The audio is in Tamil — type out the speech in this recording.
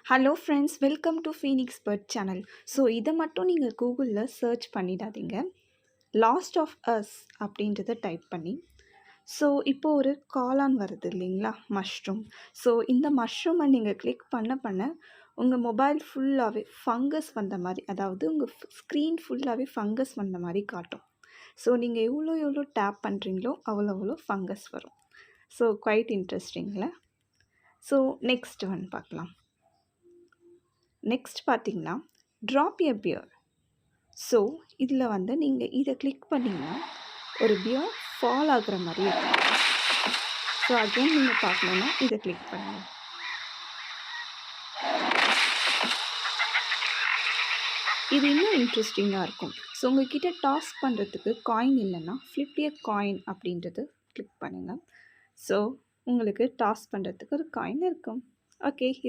Hello friends, welcome to phoenix bird channel. So இதை மட்டும் நீங்கள் கூகுளில் சர்ச் பண்ணிடாதீங்க. லாஸ்ட் ஆஃப் அஸ் அப்படின்றத டைப் பண்ணி, ஸோ இப்போது ஒரு காளான் வருது இல்லைங்களா, மஷ்ரூம். ஸோ இந்த மஷ்ரூமை நீங்கள் கிளிக் பண்ண உங்கள் மொபைல் ஃபுல்லாகவே ஃபங்கஸ் வந்த மாதிரி, அதாவது உங்கள் ஸ்க்ரீன் ஃபுல்லாகவே ஃபங்கஸ் வந்த மாதிரி காட்டும். ஸோ நீங்கள் எவ்வளோ டேப் பண்ணுறீங்களோ அவ்வளோ ஃபங்கஸ் வரும். ஸோ குவைட் இன்ட்ரெஸ்டிங்கில். ஸோ நெக்ஸ்ட் ஒன் பார்க்கலாம். நெக்ஸ்ட் பார்த்தீங்கன்னா ட்ராப் எ பியர். ஸோ இதில் நீங்கள் இதை கிளிக் பண்ணிங்கன்னா ஒரு பியர் ஃபால் ஆகுற மாதிரி இருக்கும். ஸோ அகெயின் நீங்கள் பார்க்கணுன்னா இதை கிளிக் பண்ணுங்கள். இது இன்னும் இன்ட்ரெஸ்டிங்காக இருக்கும். ஸோ உங்கள்கிட்ட டாஸ் பண்ணுறதுக்கு காயின் இல்லைன்னா ஃப்ளிப் எ காயின் அப்படின்றது கிளிக் பண்ணுங்கள். ஸோ உங்களுக்கு டாஸ் பண்ணுறதுக்கு ஒரு காயின் இருக்கும். ஓகே, இது